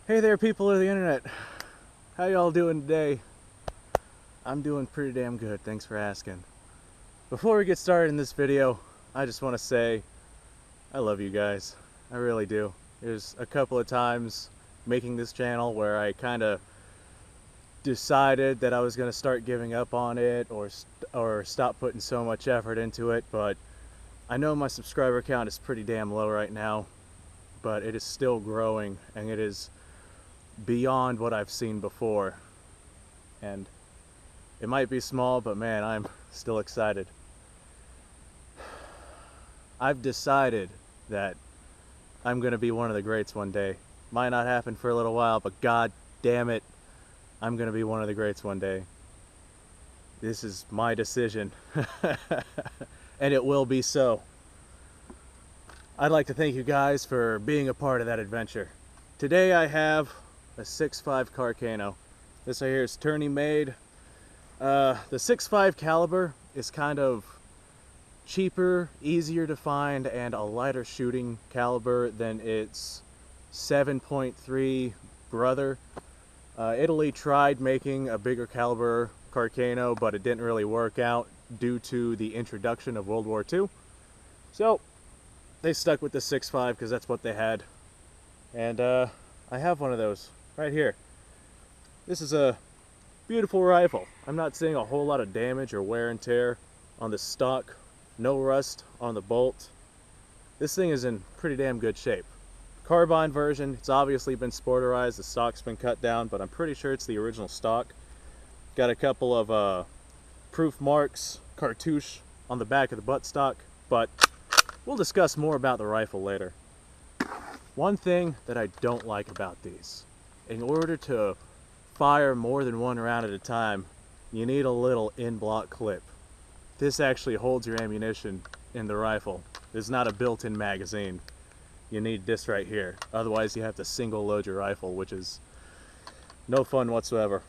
Hey there, people of the internet. How y'all doing today? I'm doing pretty damn good, thanks for asking. Before we get started in this video, I just want to say I love you guys. I really do. There's a couple of times making this channel where I kind of decided that I was going to start giving up on it or stop putting so much effort into it, but I know my subscriber count is pretty damn low right now, but it is still growing, and it is beyond what I've seen before. And it might be small, but man, I'm still excited. I've decided that I'm going to be one of the greats one day. Might not happen for a little while, but god damn it, I'm going to be one of the greats one day. This is my decision. And it will be so. I'd like to thank you guys for being a part of that adventure. Today I have a 6.5 Carcano. This right here is Terni made. The 6.5 caliber is kind of cheaper, easier to find, and a lighter shooting caliber than its 7.3 brother. Italy tried making a bigger caliber Carcano, but it didn't really work out due to the introduction of World War II. So they stuck with the 6.5 because that's what they had. And I have one of those right here. This is a beautiful rifle. I'm not seeing a whole lot of damage or wear and tear on the stock. No rust on the bolt. This thing is in pretty damn good shape. Carbine version, it's obviously been sporterized, the stock's been cut down, but I'm pretty sure it's the original stock. Got a couple of proof marks, cartouche on the back of the buttstock, but we'll discuss more about the rifle later. One thing that I don't like about these, in order to fire more than one round at a time, you need a little in-block clip. This actually holds your ammunition in the rifle. There's not a built-in magazine. You need this right here. Otherwise you have to single load your rifle, which is no fun whatsoever.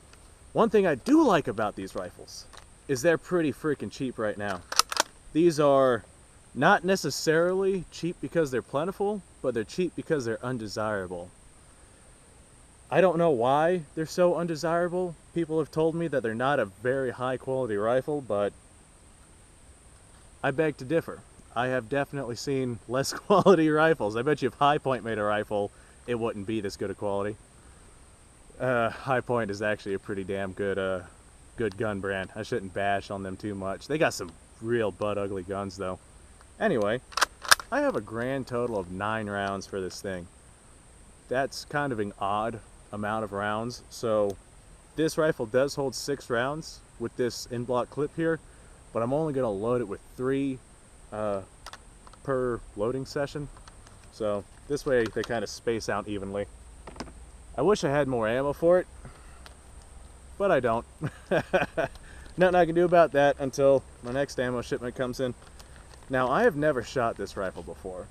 One thing I do like about these rifles is they're pretty freaking cheap right now. These are not necessarily cheap because they're plentiful, but they're cheap because they're undesirable. I don't know why they're so undesirable. People have told me that they're not a very high quality rifle, but I beg to differ. I have definitely seen less quality rifles. I bet you if High Point made a rifle, it wouldn't be this good a quality. High Point is actually a pretty damn good good gun brand. I shouldn't bash on them too much. They got some real butt ugly guns though. Anyway, I have a grand total of 9 rounds for this thing. That's kind of an odd amount of rounds. So this rifle does hold 6 rounds with this in-block clip here, but I'm only going to load it with 3 per loading session. So this way they kind of space out evenly. I wish I had more ammo for it, but I don't. Nothing I can do about that until my next ammo shipment comes in. Now, I have never shot this rifle before.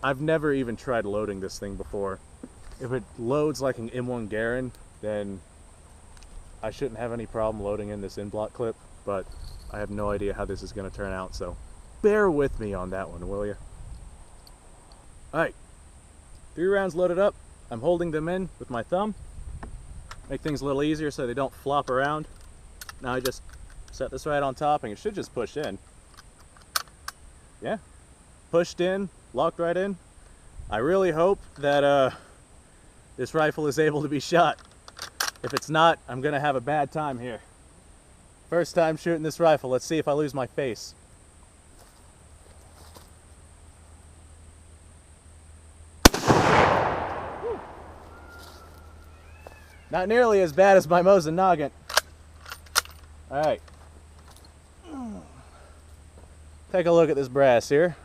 I've never even tried loading this thing before. If it loads like an M1 Garand, then I shouldn't have any problem loading in this in-block clip, but I have no idea how this is going to turn out, so bear with me on that one, will you? Alright, 3 rounds loaded up. I'm holding them in with my thumb. Make things a little easier so they don't flop around. Now I just set this right on top and it should just push in. Yeah, pushed in, locked right in. I really hope that this rifle is able to be shot. If it's not, I'm gonna have a bad time here. First time shooting this rifle. Let's see if I lose my face. Not nearly as bad as my Mosin Nagant. Alright. Take a look at this brass here.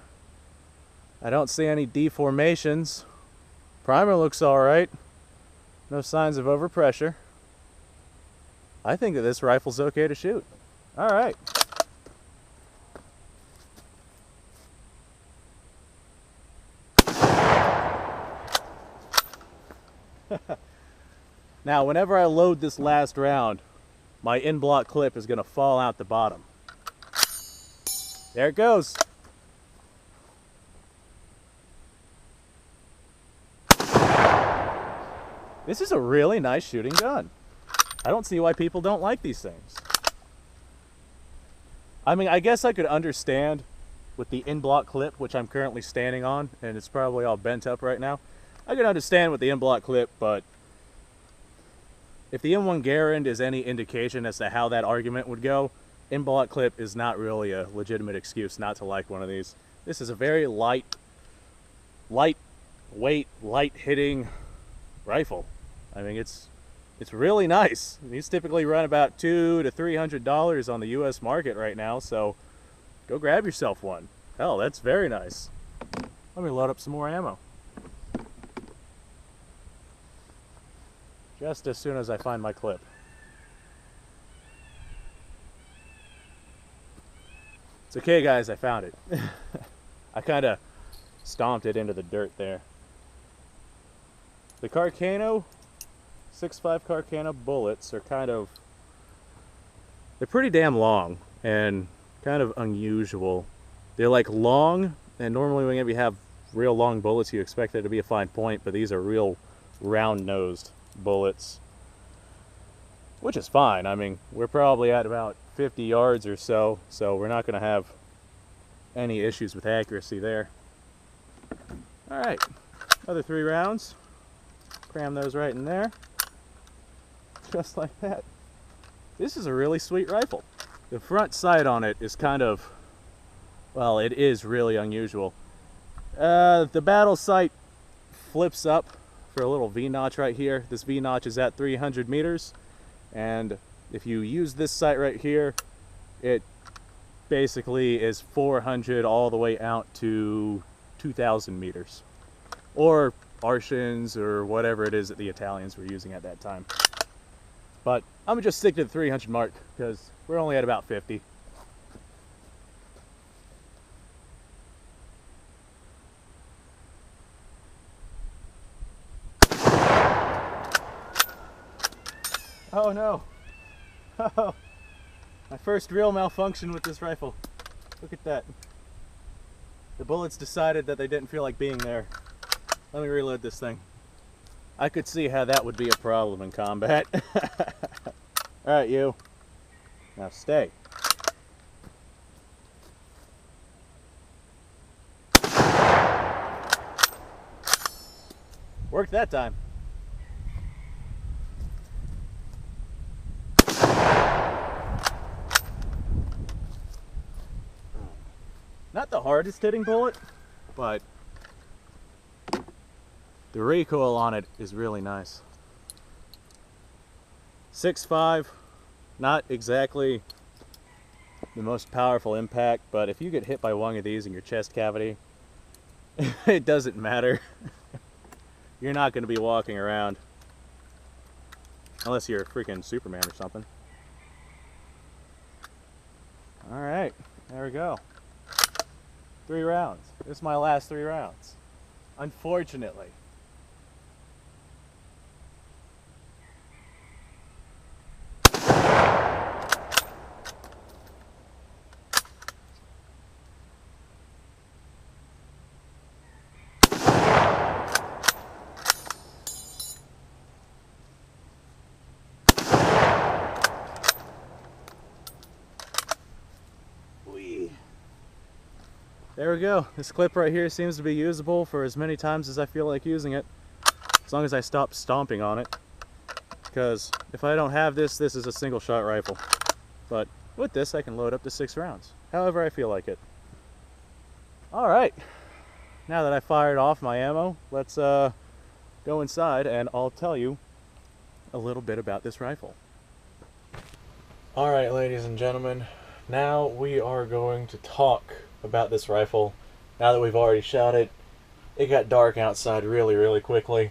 I don't see any deformations. Primer looks alright. No signs of overpressure. I think that this rifle's okay to shoot. Alright. Now, whenever I load this last round, my in-block clip is going to fall out the bottom. There it goes. This is a really nice shooting gun. I don't see why people don't like these things. I mean, I guess I could understand with the in-block clip, which I'm currently standing on, and it's probably all bent up right now. I could understand with the in-block clip, but if the M1 Garand is any indication as to how that argument would go, in-block clip is not really a legitimate excuse not to like one of these. This is a very lightweight, light-hitting rifle. I mean, it's really nice. These typically run about $200 to $300 on the U.S. market right now, so go grab yourself one. Hell, that's very nice. Let me load up some more ammo. Just as soon as I find my clip. It's okay, guys, I found it. I kind of stomped it into the dirt there. The Carcano 6.5 Carcano bullets are they're pretty damn long and kind of unusual. They're like long, and normally when you have real long bullets you expect there to be a fine point, but these are real round-nosed bullets, which is fine. I mean, we're probably at about 50 yards or so, so we're not going to have any issues with accuracy there. Alright, another 3 rounds. Cram those right in there. Just like that. This is a really sweet rifle. The front sight on it is well, it is really unusual. The battle sight flips up for a little V-notch right here. This V-notch is at 300 meters, and if you use this sight right here, it basically is 400 all the way out to 2,000 meters. Or Artians, or whatever it is that the Italians were using at that time. But I'm gonna just stick to the 300 mark because we're only at about 50. Oh no! Oh, my first real malfunction with this rifle. Look at that. The bullets decided that they didn't feel like being there. Let me reload this thing. I could see how that would be a problem in combat. Alright, you. Now stay. Worked that time. Not the hardest hitting bullet, but the recoil on it is really nice. 6.5, not exactly the most powerful impact, but if you get hit by one of these in your chest cavity, it doesn't matter. You're not going to be walking around. Unless you're a freaking Superman or something. Alright, there we go. 3 rounds. This is my last 3 rounds. Unfortunately. There we go. This clip right here seems to be usable for as many times as I feel like using it, as long as I stop stomping on it. Because if I don't have this, this is a single shot rifle. But with this I can load up to 6 rounds, however I feel like it. Alright, now that I fired off my ammo, let's go inside and I'll tell you a little bit about this rifle. Alright, ladies and gentlemen, now we are going to talk about this rifle. Now that we've already shot it, it got dark outside really quickly,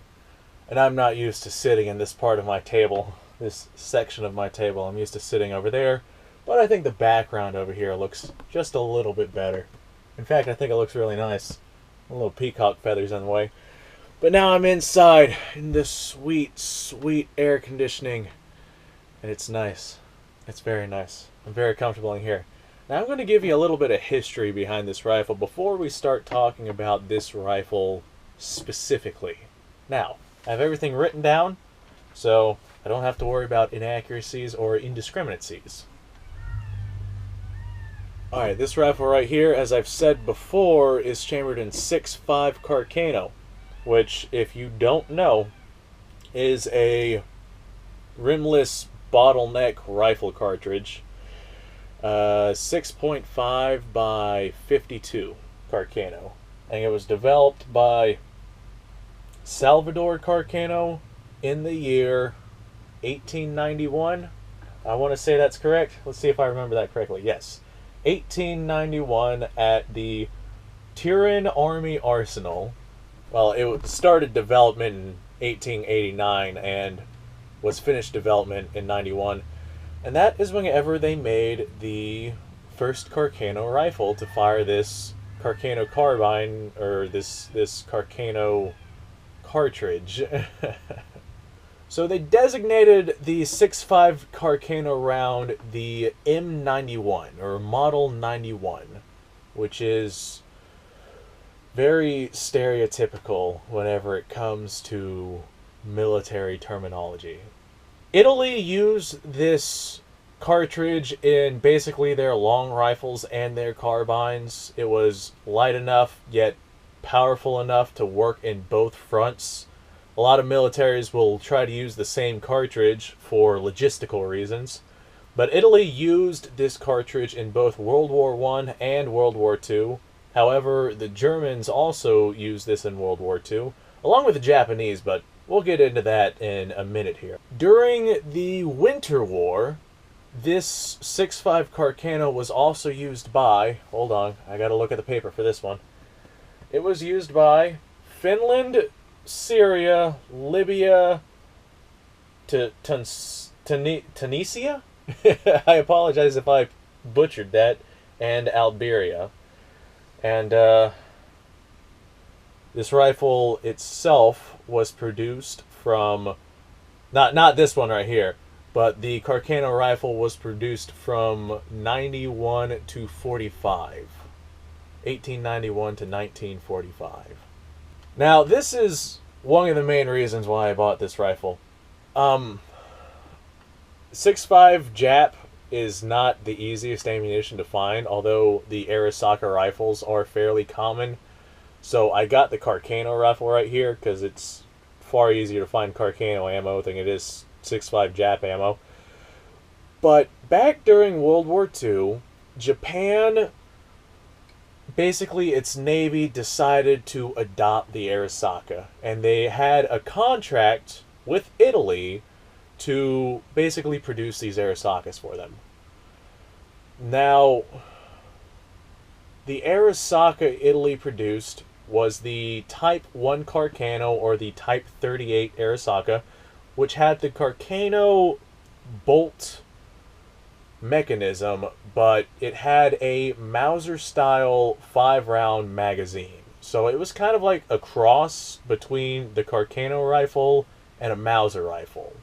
and I'm not used to sitting in this part of my table, this section of my table. I'm used to sitting over there, but I think the background over here looks just a little bit better. In fact, I think it looks really nice. A little peacock feathers on the way. But now I'm inside in this sweet air conditioning, and it's nice. It's very nice. I'm very comfortable in here. Now I'm going to give you a little bit of history behind this rifle before we start talking about this rifle specifically. Now, I have everything written down, so I don't have to worry about inaccuracies or indiscriminacies. Alright, this rifle right here, as I've said before, is chambered in 6.5 Carcano, which, if you don't know, is a rimless bottleneck rifle cartridge. 6.5 by 52 Carcano. And it was developed by Salvador Carcano in the year 1891. I want to say that's correct. Let's see if I remember that correctly. Yes. 1891 at the Turin Army Arsenal. Well, it started development in 1889 and was finished development in 91. And that is whenever they made the first Carcano rifle to fire this Carcano carbine, or this Carcano cartridge. So they designated the 6.5 Carcano round the M91, or Model 91, which is very stereotypical whenever it comes to military terminology. Italy used this cartridge in basically their long rifles and their carbines. It was light enough, yet powerful enough to work in both fronts. A lot of militaries will try to use the same cartridge for logistical reasons, but Italy used this cartridge in both World War I and World War II. However, the Germans also used this in World War II, along with the Japanese, but we'll get into that in a minute here. During the Winter War, this 6.5 Carcano was also used by, hold on, I gotta look at the paper for this one. It was used by Finland, Syria, Libya, Tunisia? I apologize if I butchered that, and Algeria. And this rifle itself was produced from, not this one right here, but the Carcano rifle was produced from 91 to 45. 1891 to 1945. Now, this is one of the main reasons why I bought this rifle. 6.5 Jap is not the easiest ammunition to find, although the Arisaka rifles are fairly common. So I got the Carcano rifle right here because it's far easier to find Carcano ammo than it is 6.5 Jap ammo. But back during World War II, Japan, basically its navy, decided to adopt the Arisaka, and they had a contract with Italy to basically produce these Arisakas for them. Now, the Arisaka Italy produced was the Type 1 Carcano, or the Type 38 Arisaka, which had the Carcano bolt mechanism, but it had a Mauser-style 5-round magazine. So it was kind of like a cross between the Carcano rifle and a Mauser rifle.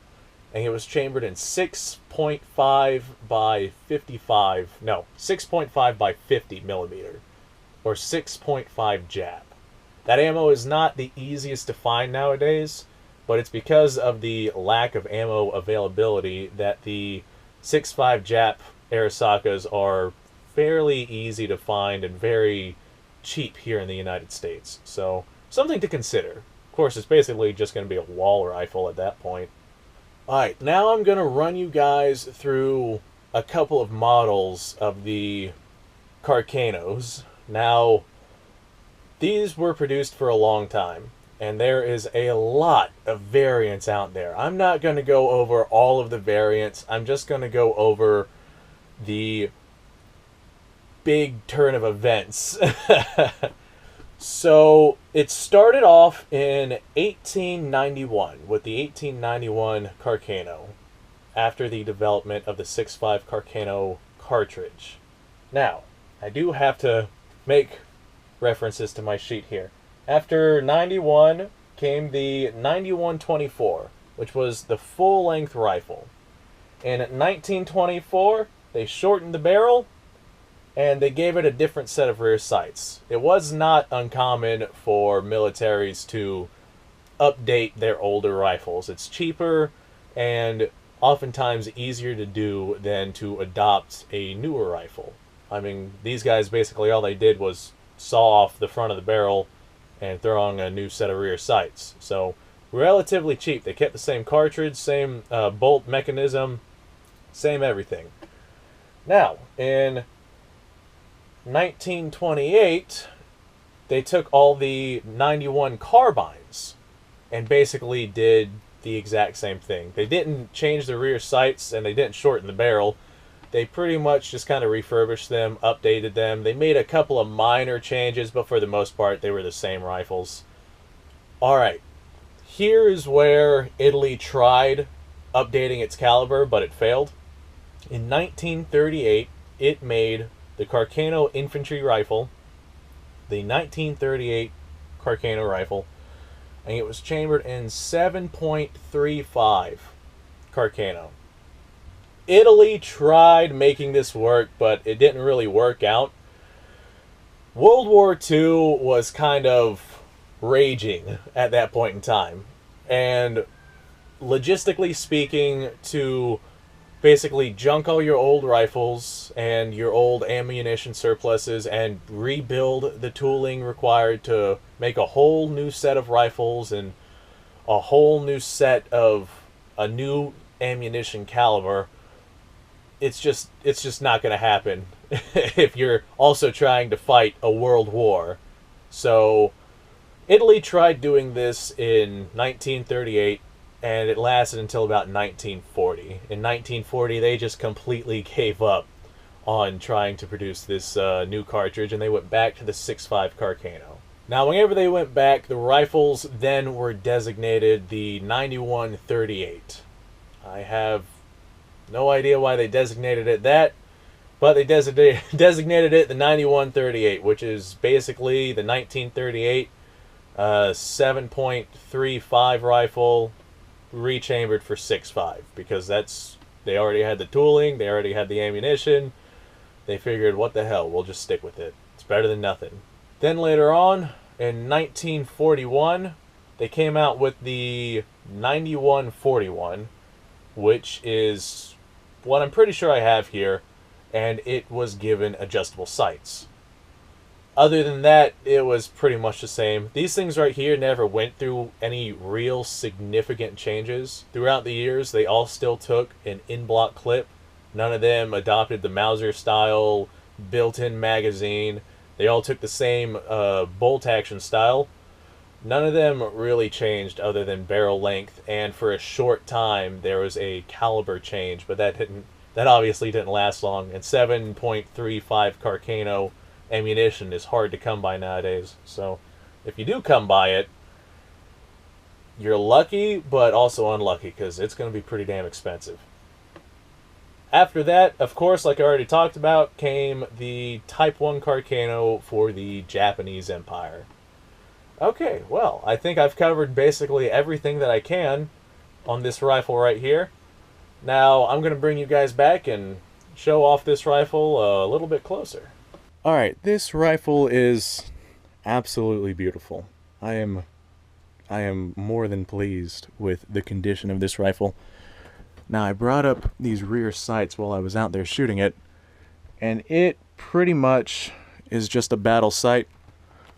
And it was chambered in 6.5 by 55, no, 6.5 by 50 millimeter, or 6.5 Jap. That ammo is not the easiest to find nowadays, but it's because of the lack of ammo availability that the 6.5 Jap Arisakas are fairly easy to find and very cheap here in the United States. So, something to consider. Of course, it's basically just going to be a wall rifle at that point. Alright, now I'm going to run you guys through a couple of models of the Carcanos. Now, these were produced for a long time, and there is a lot of variants out there. I'm not going to go over all of the variants. I'm just going to go over the big turn of events. So, it started off in 1891 with the 1891 Carcano, after the development of the 6.5 Carcano cartridge. Now, I do have to make references to my sheet here. After 91 came the 9124, which was the full-length rifle. In 1924, they shortened the barrel, and they gave it a different set of rear sights. It was not uncommon for militaries to update their older rifles. It's cheaper and oftentimes easier to do than to adopt a newer rifle. I mean, these guys basically all they did was saw off the front of the barrel and throw on a new set of rear sights. So relatively cheap. They kept the same cartridge, same bolt mechanism, same everything. Now, in 1928, they took all the 91 carbines and basically did the exact same thing. They didn't change the rear sights and they didn't shorten the barrel. They pretty much just kind of refurbished them, updated them. They made a couple of minor changes, but for the most part, they were the same rifles. Alright, here is where Italy tried updating its caliber, but it failed. In 1938, it made the Carcano infantry rifle, the 1938 Carcano rifle, and it was chambered in 7.35 Carcano. Italy tried making this work, but it didn't really work out. World War II was kind of raging at that point in time, and logistically speaking, to basically junk all your old rifles and your old ammunition surpluses and rebuild the tooling required to make a whole new set of rifles and a whole new set of a new ammunition caliber, it's just not going to happen if you're also trying to fight a world war. So Italy tried doing this in 1938, and it lasted until about 1940. In 1940, they just completely gave up on trying to produce this new cartridge, and they went back to the 6.5 Carcano. Now, whenever they went back, the rifles then were designated the 9138. I have no idea why they designated it that, but they designated it the 9138, which is basically the 1938 7.35 rifle rechambered for 6.5, because they already had the tooling, they already had the ammunition. They figured, what the hell, we'll just stick with it. It's better than nothing. Then later on, in 1941, they came out with the 9141, which is what I'm pretty sure I have here, and it was given adjustable sights. Other than that, it was pretty much the same. These things right here never went through any real significant changes. Throughout the years, they all still took an in-block clip. None of them adopted the Mauser-style built-in magazine. They all took the same bolt-action style. None of them really changed other than barrel length, and for a short time there was a caliber change, but that obviously didn't last long. And 7.35 Carcano ammunition is hard to come by nowadays, so if you do come by it, you're lucky, but also unlucky, because it's going to be pretty damn expensive. After that, of course, like I already talked about, came the Type 1 Carcano for the Japanese Empire. Okay, well, I think I've covered basically everything that I can on this rifle right here. Now, I'm going to bring you guys back and show off this rifle a little bit closer. Alright, this rifle is absolutely beautiful. I am more than pleased with the condition of this rifle. Now, I brought up these rear sights while I was out there shooting it, and it pretty much is just a battle sight.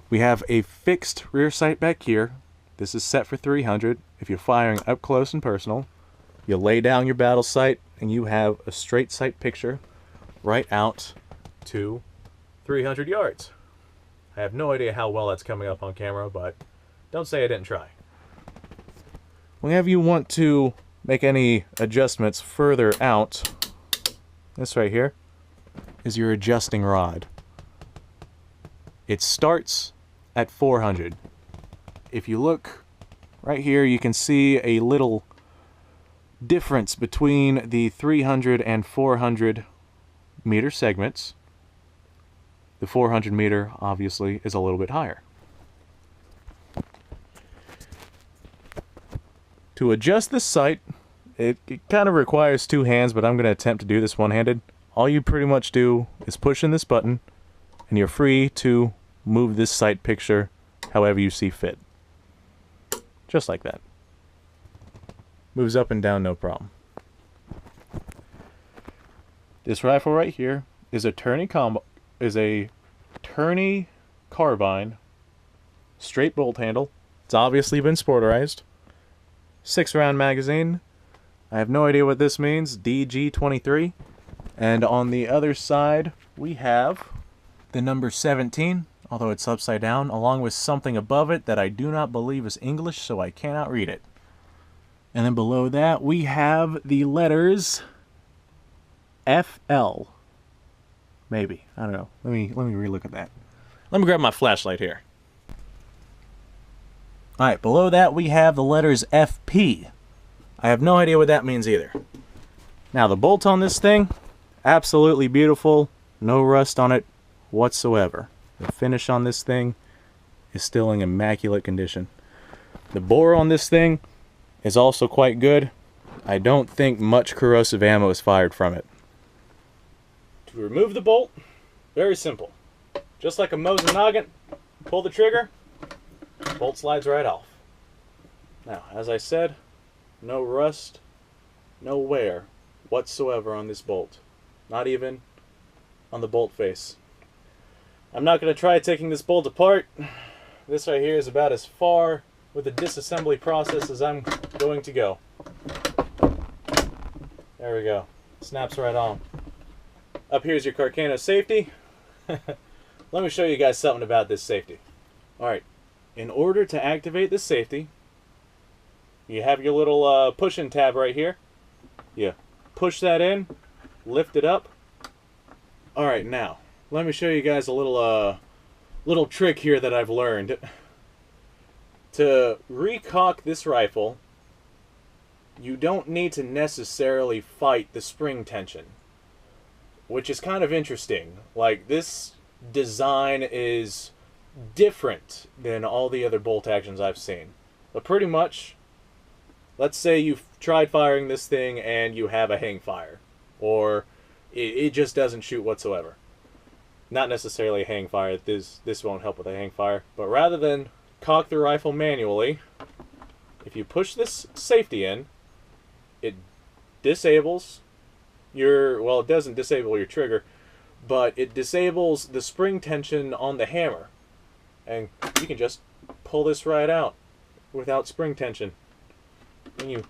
We have a fixed rear sight back here. This is set for 300. If you're firing up close and personal, you lay down your battle sight and you have a straight sight picture right out to 300 yards. I have no idea how well that's coming up on camera, but don't say I didn't try. Whenever you want to make any adjustments further out, this right here is your adjusting rod. It starts at 400. If you look right here, you can see a little difference between the 300 and 400 meter segments. The 400 meter obviously is a little bit higher. To adjust this sight, it kind of requires two hands, but I'm going to attempt to do this one-handed. All you pretty much do is push in this button, and you're free to move this sight picture however you see fit. Just like that. Moves up and down, no problem. This rifle right here is a Terni carbine, straight bolt handle. It's obviously been sporterized. 6-round magazine. I have no idea what this means. DG23. And on the other side, we have the number 17, although it's upside down, along with something above it that I do not believe is English, so I cannot read it. And then below that, we have the letters FL. Maybe. I don't know. Let me relook at that. Let me grab my flashlight here. Alright, below that we have the letters FP. I have no idea what that means either. Now the bolt on this thing, absolutely beautiful. No rust on it whatsoever. The finish on this thing is still in immaculate condition. The bore on this thing is also quite good. I don't think much corrosive ammo is fired from it. To remove the bolt, very simple. Just like a Mosin noggin, pull the trigger, bolt slides right off. Now, as I said, no rust, no wear whatsoever on this bolt. Not even on the bolt face. I'm not going to try taking this bolt apart. This right here is about as far with the disassembly process as I'm going to go. There we go. Snaps right on. Up here's your Carcano safety. Let me show you guys something about this safety. Alright, in order to activate this safety, you have your little push-in tab right here. You push that in, lift it up. Alright, now, let me show you guys a little trick here that I've learned. To recock this rifle, you don't need to necessarily fight the spring tension, which is kind of interesting. Like, this design is different than all the other bolt actions I've seen. But pretty much, let's say you've tried firing this thing and you have a hang fire, or it just doesn't shoot whatsoever. Not necessarily a hang fire. This won't help with a hang fire, but rather than cock the rifle manually, if you push this safety in, it disables your, well, it doesn't disable your trigger, but it disables the spring tension on the hammer, and you can just pull this right out without spring tension. When you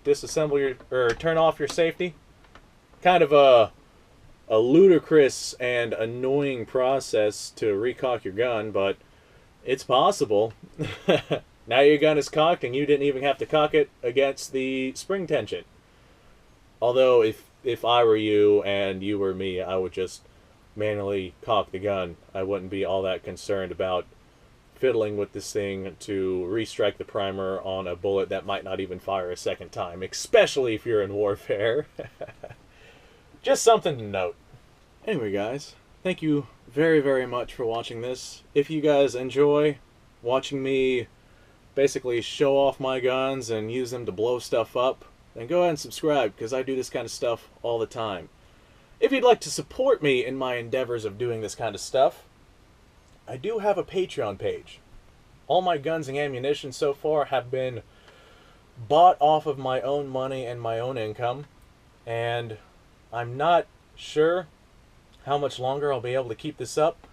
disassemble your, or turn off your safety, kind of a ludicrous and annoying process to recock your gun, but it's possible. Now your gun is cocked and you didn't even have to cock it against the spring tension. Although if I were you and you were me, I would just manually cock the gun. I wouldn't be all that concerned about fiddling with this thing to restrike the primer on a bullet that might not even fire a second time, especially if you're in warfare. Just something to note. Anyway, guys, thank you very, very much for watching this. If you guys enjoy watching me basically show off my guns and use them to blow stuff up, then go ahead and subscribe, because I do this kind of stuff all the time. If you'd like to support me in my endeavors of doing this kind of stuff, I do have a Patreon page. All my guns and ammunition so far have been bought off of my own money and my own income, and I'm not sure how much longer I'll be able to keep this up,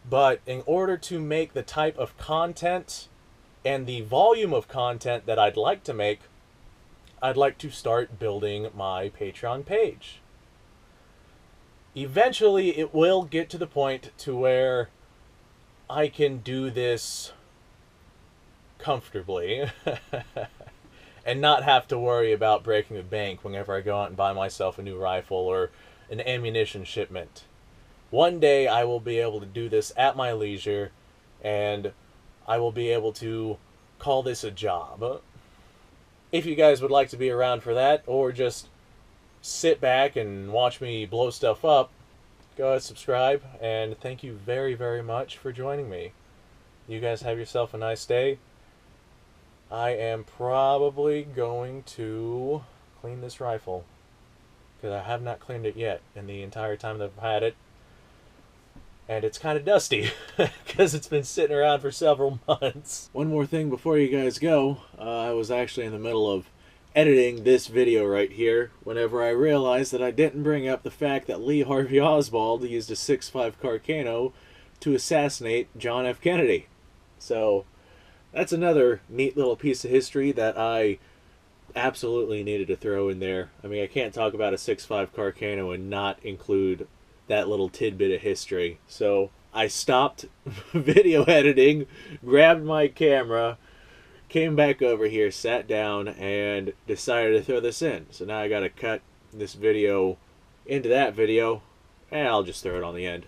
but in order to make the type of content and the volume of content that I'd like to make, I'd like to start building my Patreon page. Eventually, it will get to the point to where I can do this comfortably and not have to worry about breaking the bank whenever I go out and buy myself a new rifle or an ammunition shipment. One day I will be able to do this at my leisure, and I will be able to call this a job. If you guys would like to be around for that, or just sit back and watch me blow stuff up, go ahead, subscribe, and thank you very, very much for joining me. You guys have yourself a nice day. I am probably going to clean this rifle, because I have not cleaned it yet in the entire time that I've had it. and it's kind of dusty because it's been sitting around for several months. One more thing before you guys go. I was actually in the middle of editing this video right here whenever I realized that I didn't bring up the fact that Lee Harvey Oswald used a 6.5 Carcano to assassinate John F. Kennedy. So that's another neat little piece of history that I absolutely needed to throw in there. I mean, I can't talk about a 6.5 Carcano and not include that little tidbit of history. So I stopped video editing, grabbed my camera, came back over here, sat down, and decided to throw this in. So now I gotta cut this video into that video, and I'll just throw it on the end.